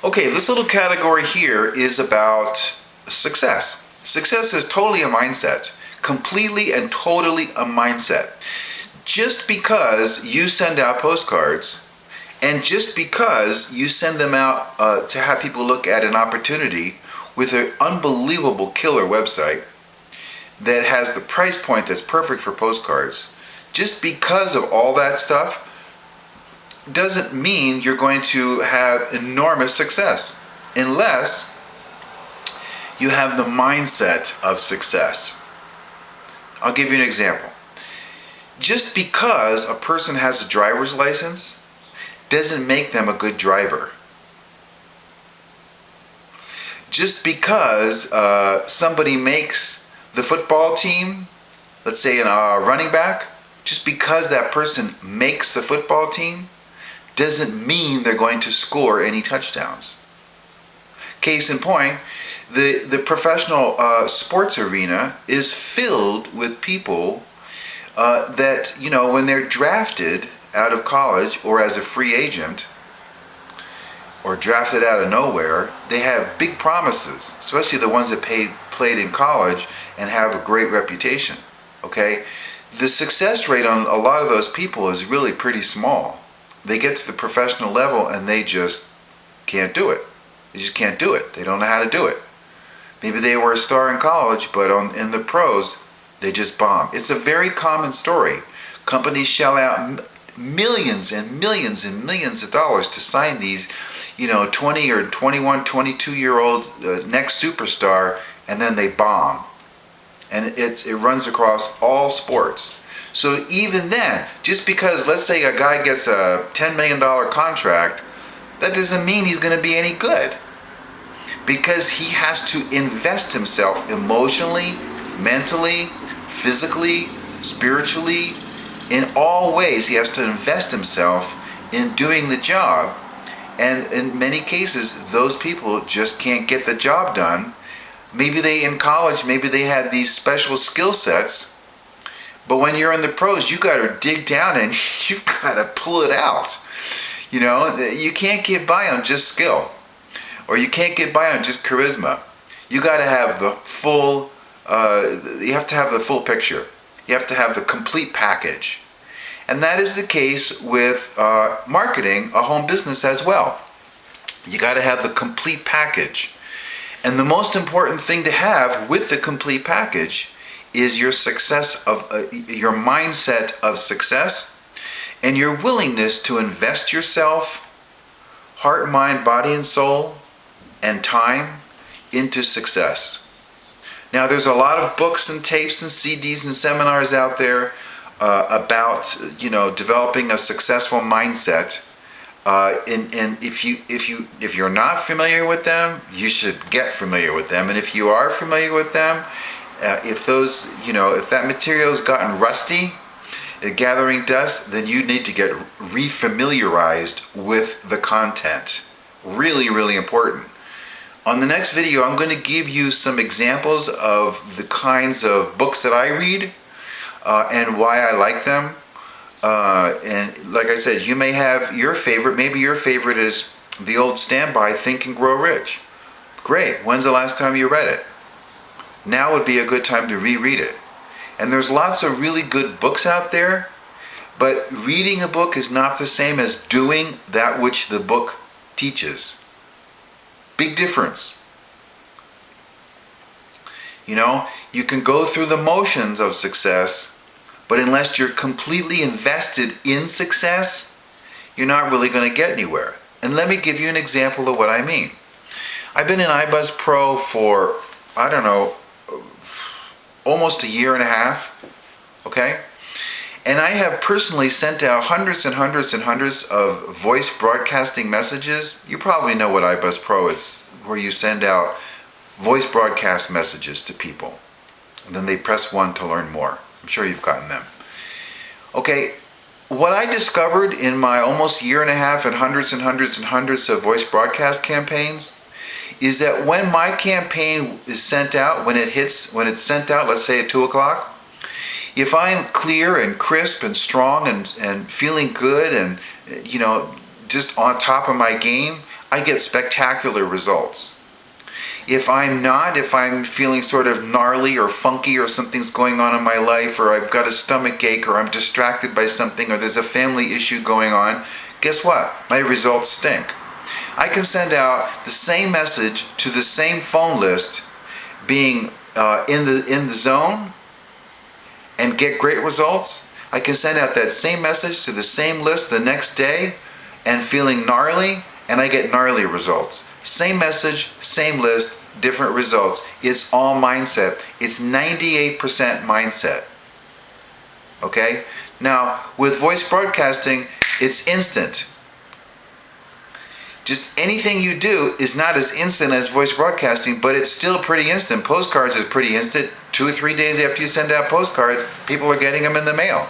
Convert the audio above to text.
Okay, this little category here is about success. Success is totally a mindset, completely and totally a mindset. Just because you send out postcards and just because you send them out to have people look at an opportunity with an unbelievable killer website that has the price point that's perfect for postcards, just because of all that stuff doesn't mean you're going to have enormous success unless you have the mindset of success. I'll give you an example. Just because a person has a driver's license doesn't make them a good driver. Just because somebody makes the football team, let's say a running back, just because that person makes the football team doesn't mean they're going to score any touchdowns. Case in point, the professional sports arena is filled with people that, when they're drafted out of college or as a free agent or drafted out of nowhere, they have big promises, especially the ones that played in college and have a great reputation. Okay? The success rate on a lot of those people is really pretty small. They get to the professional level and they just can't do it. They just can't do it. They don't know how to do it. Maybe they were a star in college, but in the pros, they just bomb. It's a very common story. Companies shell out millions and millions and millions of dollars to sign these, 20 or 21, 22-year-old next superstar, and then they bomb. And it runs across all sports. So even then, just because, let's say a guy gets a $10 million contract, that doesn't mean he's going to be any good. Because he has to invest himself emotionally, mentally, physically, spiritually, in all ways. He has to invest himself in doing the job. And in many cases, those people just can't get the job done. Maybe in college, maybe they had these special skill sets. But when you're in the pros, you got to dig down and you've got to pull it out. You can't get by on just skill, or you can't get by on just charisma. You got to have the full. You have to have the full picture. You have to have the complete package, and that is the case with marketing a home business as well. You got to have the complete package, and the most important thing to have with the complete package is your success of your mindset of success and your willingness to invest yourself, heart, mind, body, and soul, and time into success. Now, there's a lot of books and tapes and CDs and seminars out there about developing a successful mindset. And if you're not familiar with them, you should get familiar with them. And if you are familiar with them, if that material has gotten rusty, gathering dust, then you need to get refamiliarized with the content. Really, really important. On the next video, I'm going to give you some examples of the kinds of books that I read and why I like them. And like I said, you may have your favorite. Maybe your favorite is the old standby, Think and Grow Rich. Great. When's the last time you read it? Now would be a good time to reread it. And there's lots of really good books out there, but reading a book is not the same as doing that which the book teaches. Big difference. You can go through the motions of success, but unless you're completely invested in success, you're not really going to get anywhere. And let me give you an example of what I mean. I've been in iBuzz Pro for, almost a year and a half, okay? And I have personally sent out hundreds and hundreds and hundreds of voice broadcasting messages. You probably know what iBuzz Pro is, where you send out voice broadcast messages to people. And then they press 1 to learn more. I'm sure you've gotten them. Okay, what I discovered in my almost year and a half and hundreds and hundreds and hundreds of voice broadcast campaigns is that when my campaign is sent out, when it's sent out, let's say at 2 o'clock, if I'm clear and crisp and strong and feeling good and, just on top of my game, I get spectacular results. If I'm feeling sort of gnarly or funky, or something's going on in my life, or I've got a stomach ache, or I'm distracted by something, or there's a family issue going on, guess what? My results stink. I can send out the same message to the same phone list, being in the zone, and get great results. I can send out that same message to the same list the next day and feeling gnarly, and I get gnarly results. Same message, same list, different results. It's all mindset. It's 98% mindset. Okay? Now, with voice broadcasting, it's instant. Just anything you do is not as instant as voice broadcasting, but it's still pretty instant. Postcards is pretty instant. 2 or 3 days after you send out postcards, people are getting them in the mail.